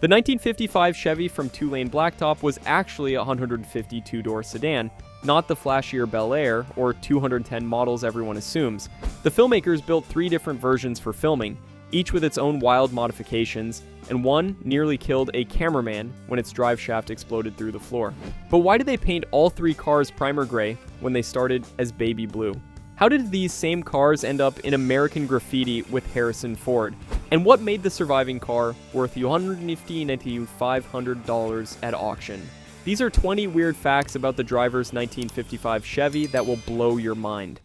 The 1955 Chevy from Two-Lane Blacktop was actually a 150 two-door sedan, not the flashier Bel Air or 210 models everyone assumes. The filmmakers built 3 different versions for filming, each with its own wild modifications, and one nearly killed a cameraman when its drive shaft exploded through the floor. But why did they paint all 3 cars primer gray when they started as baby blue? How did these same cars end up in American Graffiti with Harrison Ford? And what made the surviving car worth $150 to $500 at auction? These are 20 weird facts about the driver's 1955 Chevy that will blow your mind.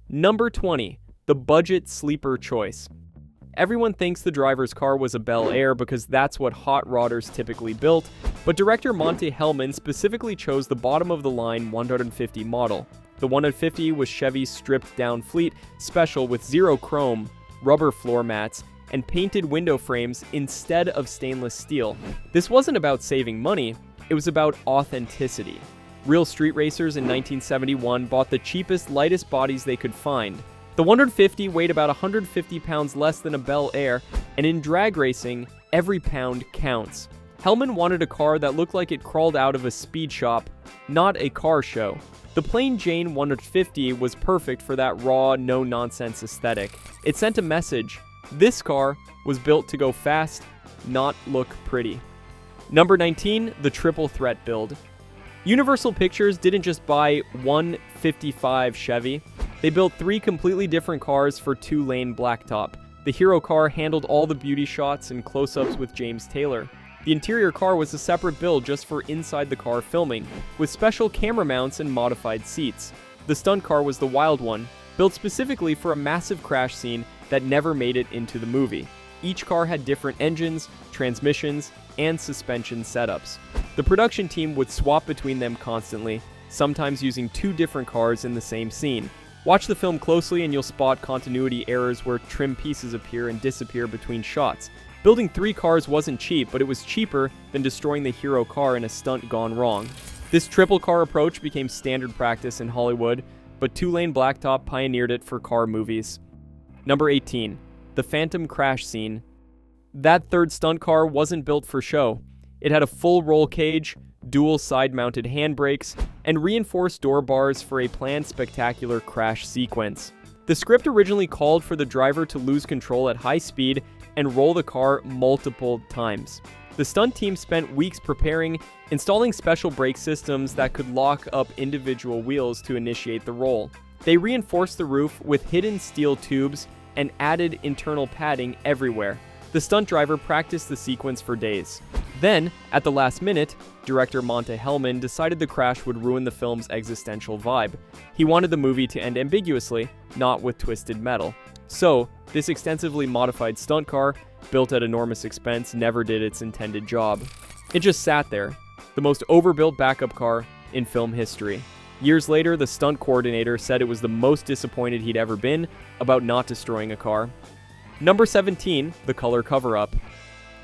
Number 20. The budget sleeper choice. Everyone thinks the driver's car was a Bel Air because that's what hot rodders typically built, but director Monte Hellman specifically chose the bottom-of-the-line 150 model. The 150 was Chevy's stripped-down fleet special with zero chrome, rubber floor mats, and painted window frames instead of stainless steel. This wasn't about saving money, it was about authenticity. Real street racers in 1971 bought the cheapest, lightest bodies they could find. The 150 weighed about 150 pounds less than a Bel Air, and in drag racing, every pound counts. Hellman wanted a car that looked like it crawled out of a speed shop, not a car show. The plain Jane 150 was perfect for that raw, no-nonsense aesthetic. It sent a message: this car was built to go fast, not look pretty. Number 19, the triple threat build. Universal Pictures didn't just buy one 55 Chevy, they built 3 completely different cars for Two-Lane Blacktop. The hero car handled all the beauty shots and close-ups with James Taylor. The interior car was a separate build just for inside the car filming, with special camera mounts and modified seats. The stunt car was the wild one, built specifically for a massive crash scene that never made it into the movie. Each car had different engines, transmissions, and suspension setups. The production team would swap between them constantly, sometimes using 2 different cars in the same scene. Watch the film closely and you'll spot continuity errors where trim pieces appear and disappear between shots. Building 3 cars wasn't cheap, but it was cheaper than destroying the hero car in a stunt gone wrong. This triple car approach became standard practice in Hollywood, but Two-Lane Blacktop pioneered it for car movies. Number 18. The Phantom crash scene. That third stunt car wasn't built for show. It had a full roll cage, dual side-mounted handbrakes, and reinforced door bars for a planned spectacular crash sequence. The script originally called for the driver to lose control at high speed and roll the car multiple times. The stunt team spent weeks preparing, installing special brake systems that could lock up individual wheels to initiate the roll. They reinforced the roof with hidden steel tubes and added internal padding everywhere. The stunt driver practiced the sequence for days. Then, at the last minute, director Monte Hellman decided the crash would ruin the film's existential vibe. He wanted the movie to end ambiguously, not with twisted metal. So, this extensively modified stunt car, built at enormous expense, never did its intended job. It just sat there, the most overbuilt backup car in film history. Years later, the stunt coordinator said it was the most disappointed he'd ever been about not destroying a car. Number 17, the color cover-up.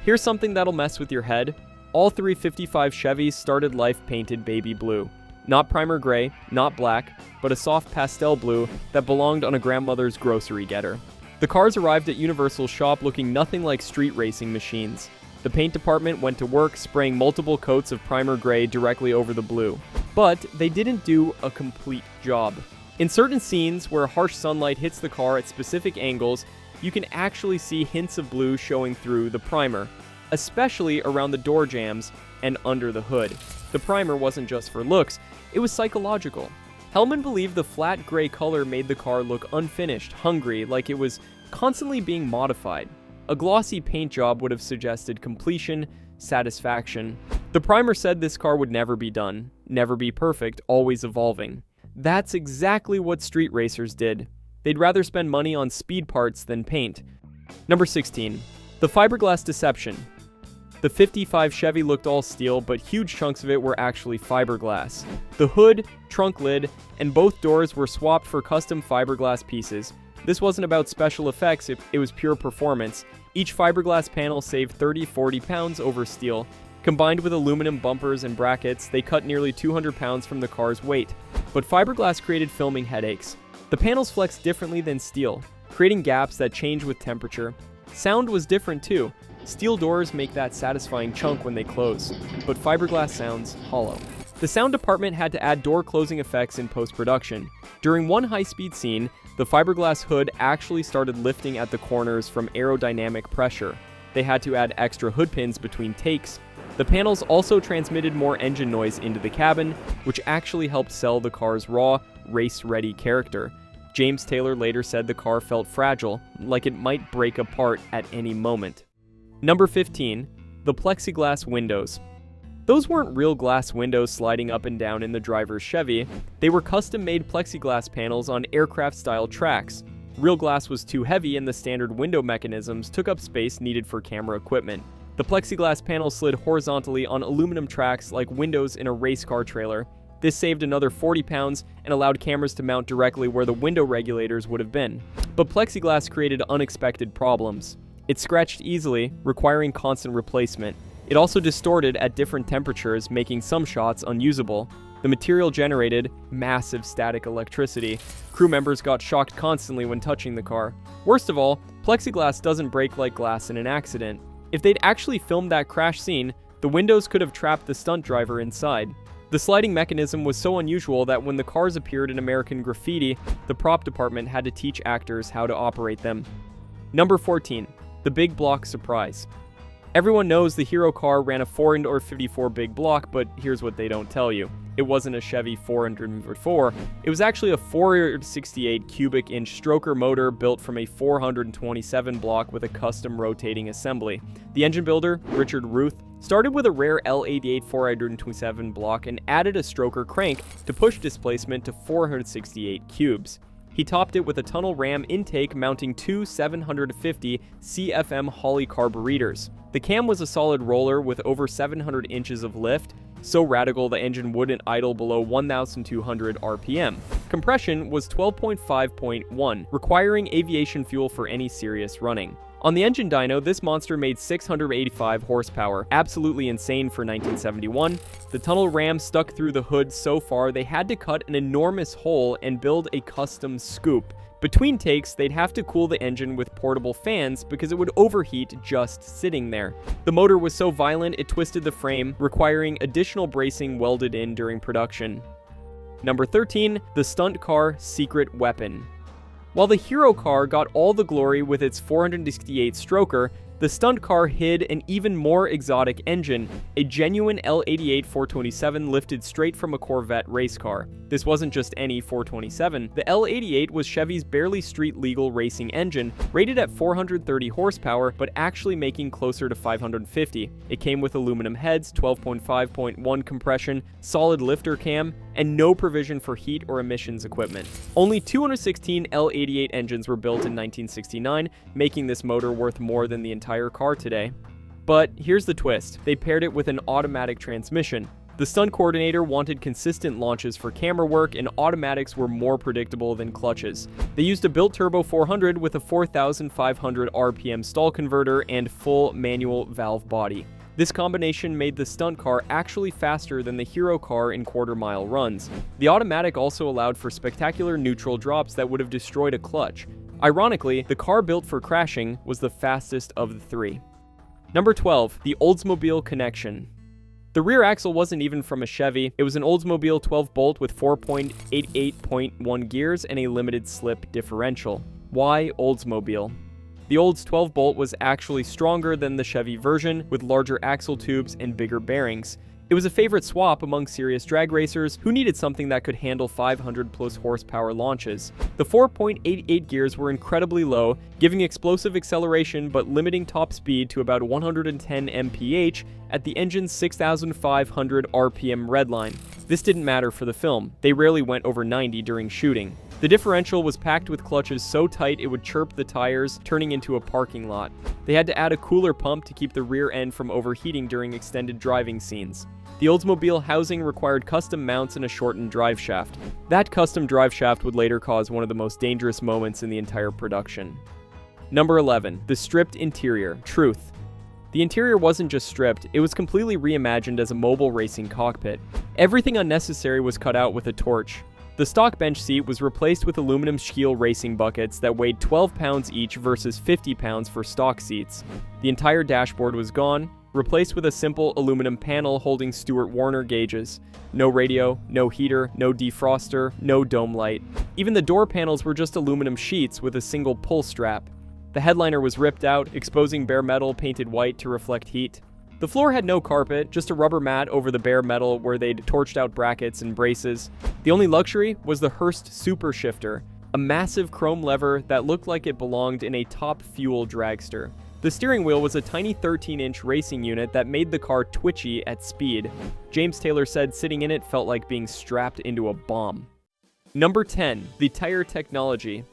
Here's something that'll mess with your head. All 3 55 Chevys started life painted baby blue. Not primer gray, not black, but a soft pastel blue that belonged on a grandmother's grocery getter. The cars arrived at Universal's shop looking nothing like street racing machines. The paint department went to work spraying multiple coats of primer gray directly over the blue. But they didn't do a complete job. In certain scenes where harsh sunlight hits the car at specific angles, you can actually see hints of blue showing through the primer, especially around the door jambs and under the hood. The primer wasn't just for looks, it was psychological. Hellman believed the flat gray color made the car look unfinished, hungry, like it was constantly being modified. A glossy paint job would have suggested completion, satisfaction. The primer said this car would never be done, never be perfect, always evolving. That's exactly what street racers did. They'd rather spend money on speed parts than paint. Number 16. The Fiberglass Deception. The 55 Chevy looked all steel, but huge chunks of it were actually fiberglass. The hood, trunk lid, and both doors were swapped for custom fiberglass pieces. This wasn't about special effects, it was pure performance. Each fiberglass panel saved 30-40 pounds over steel. Combined with aluminum bumpers and brackets, they cut nearly 200 pounds from the car's weight. But fiberglass created filming headaches. The panels flexed differently than steel, creating gaps that change with temperature. Sound was different too. Steel doors make that satisfying chunk when they close, but fiberglass sounds hollow. The sound department had to add door closing effects in post-production. During one high-speed scene, the fiberglass hood actually started lifting at the corners from aerodynamic pressure. They had to add extra hood pins between takes. The panels also transmitted more engine noise into the cabin, which actually helped sell the car's raw, race-ready character. James Taylor later said the car felt fragile, like it might break apart at any moment. Number 15. The Plexiglas Windows. Those weren't real glass windows sliding up and down in the driver's Chevy. They were custom-made plexiglass panels on aircraft-style tracks. Real glass was too heavy and the standard window mechanisms took up space needed for camera equipment. The plexiglass panels slid horizontally on aluminum tracks like windows in a race car trailer. This saved another 40 pounds and allowed cameras to mount directly where the window regulators would have been. But plexiglass created unexpected problems. It scratched easily, requiring constant replacement. It also distorted at different temperatures, making some shots unusable. The material generated massive static electricity. Crew members got shocked constantly when touching the car. Worst of all, plexiglass doesn't break like glass in an accident. If they'd actually filmed that crash scene, the windows could have trapped the stunt driver inside. The sliding mechanism was so unusual that when the cars appeared in American Graffiti, the prop department had to teach actors how to operate them. Number 14. The Big Block Surprise. Everyone knows the hero car ran a 454 big block, but here's what they don't tell you. It wasn't a Chevy 404, it was actually a 468 cubic inch stroker motor built from a 427 block with a custom rotating assembly. The engine builder, Richard Ruth, started with a rare L88 427 block and added a stroker crank to push displacement to 468 cubes. He topped it with a tunnel ram intake mounting two 750 CFM Holley carburetors. The cam was a solid roller with over 700 inches of lift, so radical the engine wouldn't idle below 1,200 RPM. Compression was 12.5.1, requiring aviation fuel for any serious running. On the engine dyno, this monster made 685 horsepower, absolutely insane for 1971. The tunnel ram stuck through the hood so far they had to cut an enormous hole and build a custom scoop. Between takes, they'd have to cool the engine with portable fans because it would overheat just sitting there. The motor was so violent it twisted the frame, requiring additional bracing welded in during production. Number 13, the stunt car secret weapon. While the hero car got all the glory with its 468 stroker, the stunt car hid an even more exotic engine, a genuine L88 427 lifted straight from a Corvette race car. This wasn't just any 427. The L88 was Chevy's barely street-legal racing engine, rated at 430 horsepower, but actually making closer to 550. It came with aluminum heads, 12.5.1 compression, solid lifter cam, and no provision for heat or emissions equipment. Only 216 L88 engines were built in 1969, making this motor worth more than the entire car today. But here's the twist. They paired it with an automatic transmission. The stunt coordinator wanted consistent launches for camera work, and automatics were more predictable than clutches. They used a built turbo 400 with a 4,500 RPM stall converter and full manual valve body. This combination made the stunt car actually faster than the hero car in quarter-mile runs. The automatic also allowed for spectacular neutral drops that would have destroyed a clutch. Ironically, the car built for crashing was the fastest of the three. Number 12, the Oldsmobile Connection. The rear axle wasn't even from a Chevy. It was an Oldsmobile 12-bolt with 4.88.1 gears and a limited slip differential. Why Oldsmobile? The Olds 12-bolt was actually stronger than the Chevy version, with larger axle tubes and bigger bearings. It was a favorite swap among serious drag racers who needed something that could handle 500-plus horsepower launches. The 4.88 gears were incredibly low, giving explosive acceleration but limiting top speed to about 110 mph at the engine's 6,500 RPM redline. This didn't matter for the film. They rarely went over 90 during shooting. The differential was packed with clutches so tight it would chirp the tires, turning into a parking lot. They had to add a cooler pump to keep the rear end from overheating during extended driving scenes. The Oldsmobile housing required custom mounts and a shortened driveshaft. That custom driveshaft would later cause one of the most dangerous moments in the entire production. Number 11, the stripped interior. Truth. The interior wasn't just stripped, it was completely reimagined as a mobile racing cockpit. Everything unnecessary was cut out with a torch. The stock bench seat was replaced with aluminum Scheel racing buckets that weighed 12 pounds each versus 50 pounds for stock seats. The entire dashboard was gone, replaced with a simple aluminum panel holding Stewart Warner gauges. No radio, no heater, no defroster, no dome light. Even the door panels were just aluminum sheets with a single pull strap. The headliner was ripped out, exposing bare metal painted white to reflect heat. The floor had no carpet, just a rubber mat over the bare metal where they'd torched out brackets and braces. The only luxury was the Hurst Super Shifter, a massive chrome lever that looked like it belonged in a top fuel dragster. The steering wheel was a tiny 13-inch racing unit that made the car twitchy at speed. James Taylor said sitting in it felt like being strapped into a bomb. Number 10, the tire technology.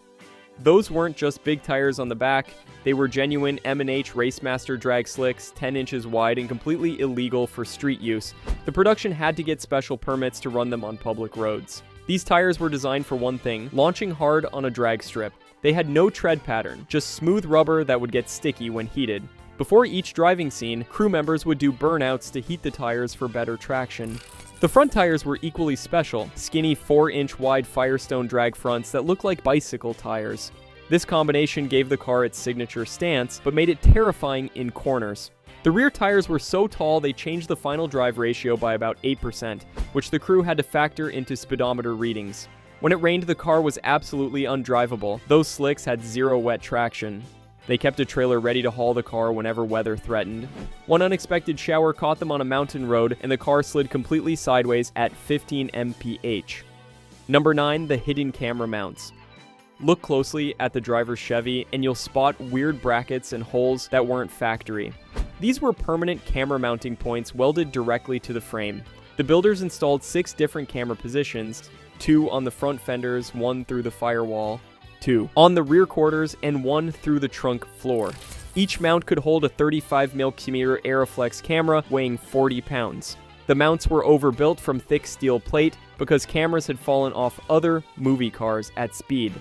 Those weren't just big tires on the back, they were genuine M&H Racemaster drag slicks, 10 inches wide and completely illegal for street use. The production had to get special permits to run them on public roads. These tires were designed for one thing, launching hard on a drag strip. They had no tread pattern, just smooth rubber that would get sticky when heated. Before each driving scene, crew members would do burnouts to heat the tires for better traction. The front tires were equally special, skinny 4-inch wide Firestone drag fronts that looked like bicycle tires. This combination gave the car its signature stance, but made it terrifying in corners. The rear tires were so tall they changed the final drive ratio by about 8%, which the crew had to factor into speedometer readings. When it rained, the car was absolutely undrivable. Those slicks had zero wet traction. They kept a trailer ready to haul the car whenever weather threatened. One unexpected shower caught them on a mountain road, and the car slid completely sideways at 15 mph. Number 9, the hidden camera mounts. Look closely at the driver's Chevy, and you'll spot weird brackets and holes that weren't factory. These were permanent camera mounting points welded directly to the frame. The builders installed 6 different camera positions, 2 on the front fenders, 1 through the firewall, 2 on the rear quarters, and 1 through the trunk floor. Each mount could hold a 35mm Aeroflex camera weighing 40 pounds. The mounts were overbuilt from thick steel plate because cameras had fallen off other movie cars at speed.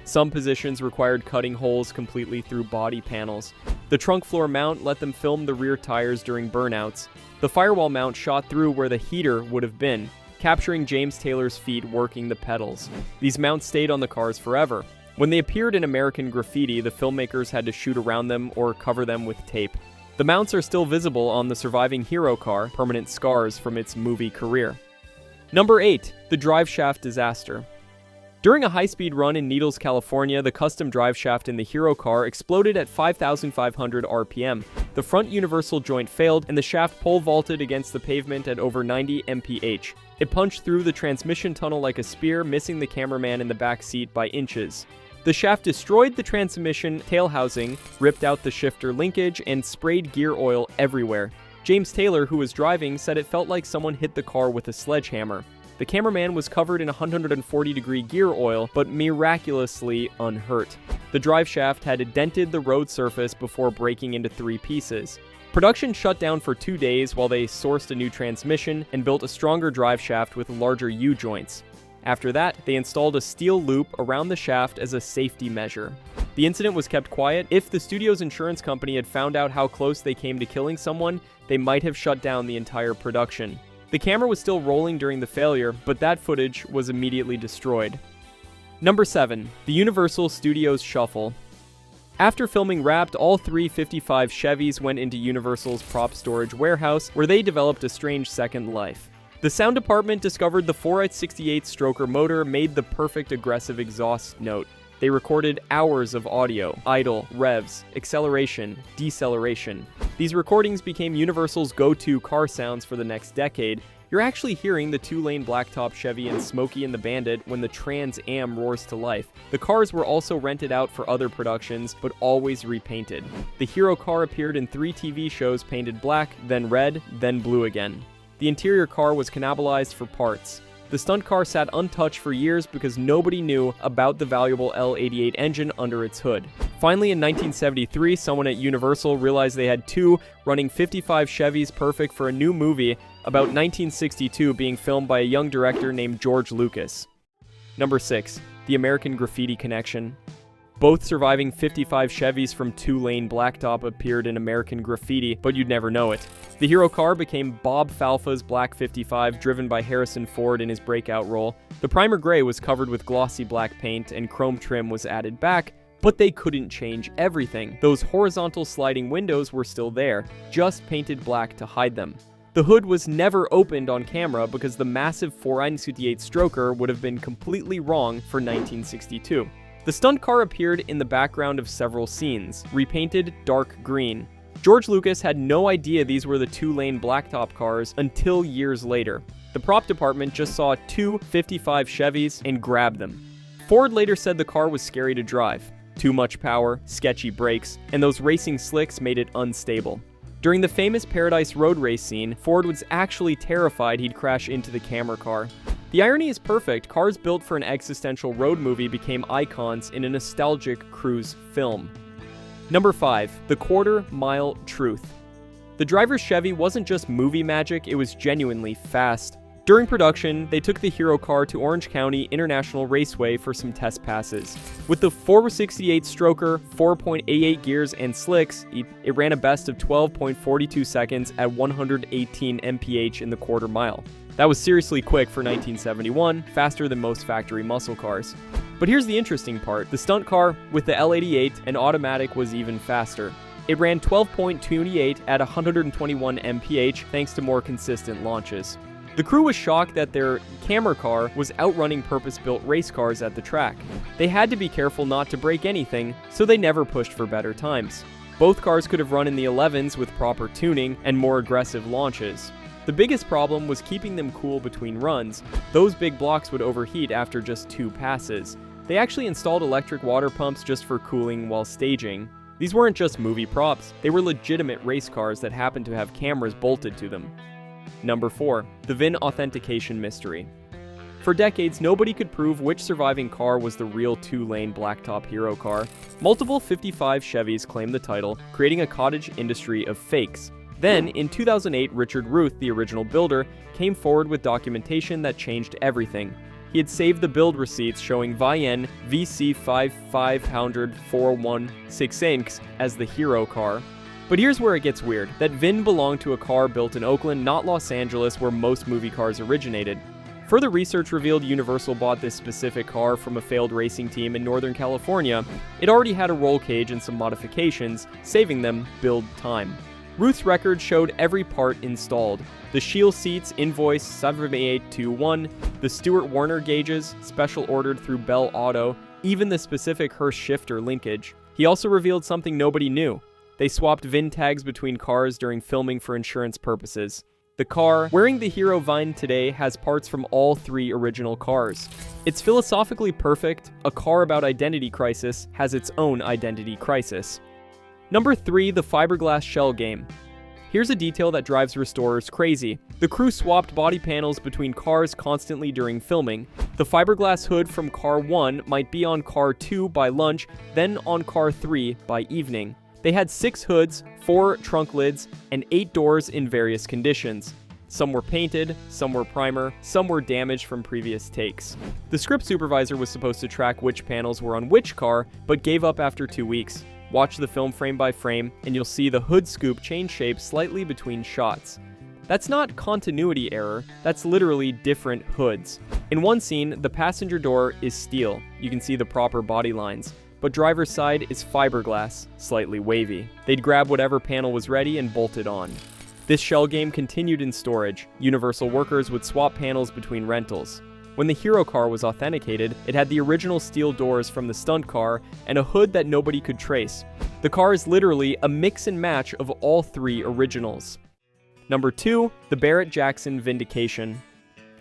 Some positions required cutting holes completely through body panels. The trunk floor mount let them film the rear tires during burnouts. The firewall mount shot through where the heater would have been, capturing James Taylor's feet working the pedals. These mounts stayed on the cars forever. When they appeared in American Graffiti, the filmmakers had to shoot around them or cover them with tape. The mounts are still visible on the surviving Hero car, permanent scars from its movie career. Number 8, the Driveshaft Disaster. During a high-speed run in Needles, California, the custom driveshaft in the Hero car exploded at 5,500 RPM. The front universal joint failed, and the shaft pole vaulted against the pavement at over 90 mph. It punched through the transmission tunnel like a spear, missing the cameraman in the back seat by inches. The shaft destroyed the transmission tail housing, ripped out the shifter linkage, and sprayed gear oil everywhere. James Taylor, who was driving, said it felt like someone hit the car with a sledgehammer. The cameraman was covered in 140-degree gear oil, but miraculously unhurt. The driveshaft had dented the road surface before breaking into 3 pieces. Production shut down for 2 days while they sourced a new transmission and built a stronger driveshaft with larger U-joints. After that, they installed a steel loop around the shaft as a safety measure. The incident was kept quiet. If the studio's insurance company had found out how close they came to killing someone, they might have shut down the entire production. The camera was still rolling during the failure, but that footage was immediately destroyed. Number 7, the Universal Studios Shuffle. After filming Wrapped, all 3 55 Chevys went into Universal's prop storage warehouse, where they developed a strange second life. The sound department discovered the 4x68 stroker motor made the perfect aggressive exhaust note. They recorded hours of audio, idle, revs, acceleration, deceleration. These recordings became Universal's go-to car sounds for the next decade. You're actually hearing the Two-Lane Blacktop Chevy and Smokey and the Bandit when the Trans Am roars to life. The cars were also rented out for other productions, but always repainted. The Hero car appeared in 3 TV shows painted black, then red, then blue again. The interior car was cannibalized for parts. The stunt car sat untouched for years because nobody knew about the valuable L88 engine under its hood. Finally, in 1973, someone at Universal realized they had 2 running 55 Chevys perfect for a new movie about 1962 being filmed by a young director named George Lucas. Number 6, the American Graffiti Connection. Both surviving 55 Chevys from Two-Lane Blacktop appeared in American Graffiti, but you'd never know it. The hero car became Bob Falfa's Black 55, driven by Harrison Ford in his breakout role. The primer gray was covered with glossy black paint and chrome trim was added back, but they couldn't change everything. Those horizontal sliding windows were still there, just painted black to hide them. The hood was never opened on camera because the massive 498 stroker would have been completely wrong for 1962. The stunt car appeared in the background of several scenes, repainted dark green. George Lucas had no idea these were the Two-Lane Blacktop cars until years later. The prop department just saw two 55 Chevys and grabbed them. Ford later said the car was scary to drive. Too much power, sketchy brakes, and those racing slicks made it unstable. During the famous Paradise Road race scene, Ford was actually terrified he'd crash into the camera car. The irony is perfect. Cars built for an existential road movie became icons in a nostalgic cruise film. Number 5. The Quarter-Mile Truth. The driver's Chevy wasn't just movie magic, it was genuinely fast. During production, they took the hero car to Orange County International Raceway for some test passes. With the 468 stroker, 4.88 gears, and slicks, it ran a best of 12.42 seconds at 118 mph in the quarter mile. That was seriously quick for 1971, faster than most factory muscle cars. But here's the interesting part. The stunt car with the L88 and automatic was even faster. It ran 12.28 at 121 mph thanks to more consistent launches. The crew was shocked that their camera car was outrunning purpose-built race cars at the track. They had to be careful not to break anything, so they never pushed for better times. Both cars could have run in the 11s with proper tuning and more aggressive launches. The biggest problem was keeping them cool between runs. Those big blocks would overheat after just 2 passes. They actually installed electric water pumps just for cooling while staging. These weren't just movie props, they were legitimate race cars that happened to have cameras bolted to them. Number 4. The VIN Authentication Mystery. For decades, nobody could prove which surviving car was the real Two-Lane Blacktop hero car. Multiple 55 Chevys claimed the title, creating a cottage industry of fakes. Then, in 2008, Richard Ruth, the original builder, came forward with documentation that changed everything. He had saved the build receipts showing VIN VC55004166 as the hero car. But here's where it gets weird. That VIN belonged to a car built in Oakland, not Los Angeles, where most movie cars originated. Further research revealed Universal bought this specific car from a failed racing team in Northern California. It already had a roll cage and some modifications, saving them build time. Ruth's record showed every part installed. The Shield seats, invoice 7821, the Stewart Warner gauges, special ordered through Bell Auto, even the specific Hurst shifter linkage. He also revealed something nobody knew. They swapped VIN tags between cars during filming for insurance purposes. The car, wearing the hero VIN today, has parts from all 3 original cars. It's philosophically perfect. A car about identity crisis has its own identity crisis. Number 3, the fiberglass shell game. Here's a detail that drives restorers crazy. The crew swapped body panels between cars constantly during filming. The fiberglass hood from car 1 might be on car 2 by lunch, then on car 3 by evening. They had 6 hoods, 4 trunk lids, and 8 doors in various conditions. Some were painted, some were primer, some were damaged from previous takes. The script supervisor was supposed to track which panels were on which car, but gave up after 2 weeks. Watch the film frame by frame, and you'll see the hood scoop change shape slightly between shots. That's not continuity error, that's literally different hoods. In one scene, the passenger door is steel. You can see the proper body lines. But driver's side is fiberglass, slightly wavy. They'd grab whatever panel was ready and bolt it on. This shell game continued in storage. Universal workers would swap panels between rentals. When the hero car was authenticated, it had the original steel doors from the stunt car and a hood that nobody could trace. The car is literally a mix and match of all 3 originals. Number 2, the Barrett-Jackson Vindication.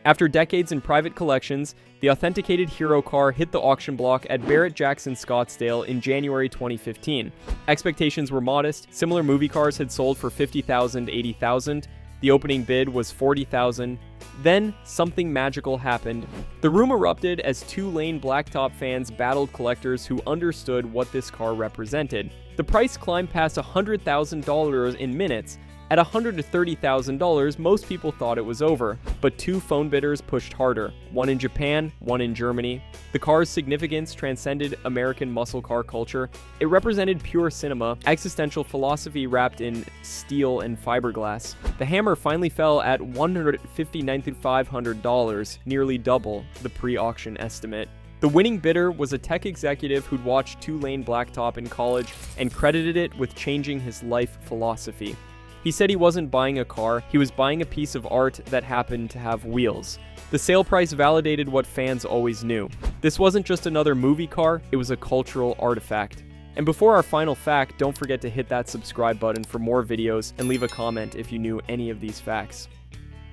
After decades in private collections, the authenticated hero car hit the auction block at Barrett-Jackson Scottsdale in January 2015. Expectations were modest. Similar movie cars had sold for $50,000 to $80,000. The opening bid was $40,000. Then, something magical happened. The room erupted as Two-Lane Blacktop fans battled collectors who understood what this car represented. The price climbed past $100,000 in minutes. At $130,000, most people thought it was over, but two phone bidders pushed harder, one in Japan, one in Germany. The car's significance transcended American muscle car culture. It represented pure cinema, existential philosophy wrapped in steel and fiberglass. The hammer finally fell at $159,500, nearly double the pre-auction estimate. The winning bidder was a tech executive who'd watched Two-Lane Blacktop in college and credited it with changing his life philosophy. He said he wasn't buying a car, he was buying a piece of art that happened to have wheels. The sale price validated what fans always knew. This wasn't just another movie car, it was a cultural artifact. And before our final fact, don't forget to hit that subscribe button for more videos and leave a comment if you knew any of these facts.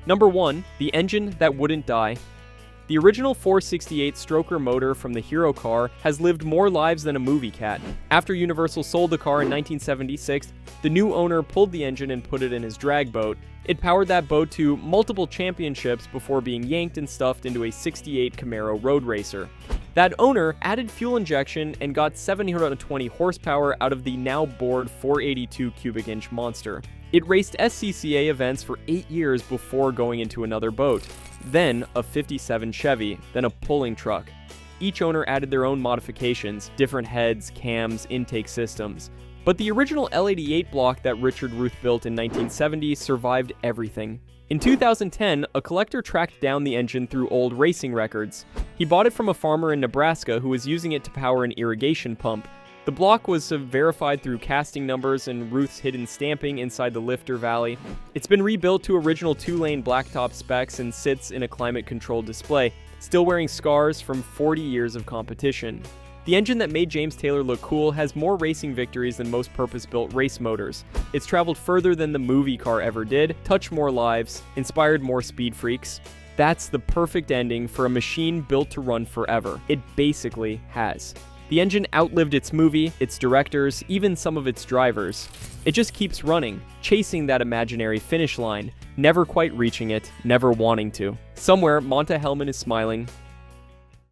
Number 1. The engine that wouldn't die. The original 468 stroker motor from the Hero car has lived more lives than a movie cat. After Universal sold the car in 1976, the new owner pulled the engine and put it in his drag boat. It powered that boat to multiple championships before being yanked and stuffed into a '68 Camaro road racer. That owner added fuel injection and got 720 horsepower out of the now bored 482 cubic inch monster. It raced SCCA events for 8 years before going into another boat, then a '57 Chevy, then a pulling truck. Each owner added their own modifications, different heads, cams, intake systems. But the original L88 block that Richard Ruth built in 1970 survived everything. In 2010, a collector tracked down the engine through old racing records. He bought it from a farmer in Nebraska who was using it to power an irrigation pump. The block was verified through casting numbers and Ruth's hidden stamping inside the lifter valley. It's been rebuilt to original two-lane blacktop specs and sits in a climate-controlled display, still wearing scars from 40 years of competition. The engine that made James Taylor look cool has more racing victories than most purpose-built race motors. It's traveled further than the movie car ever did, touched more lives, inspired more speed freaks. That's the perfect ending for a machine built to run forever. It basically has. The engine outlived its movie, its directors, even some of its drivers. It just keeps running, chasing that imaginary finish line, never quite reaching it, never wanting to. Somewhere, Monta Hellman is smiling,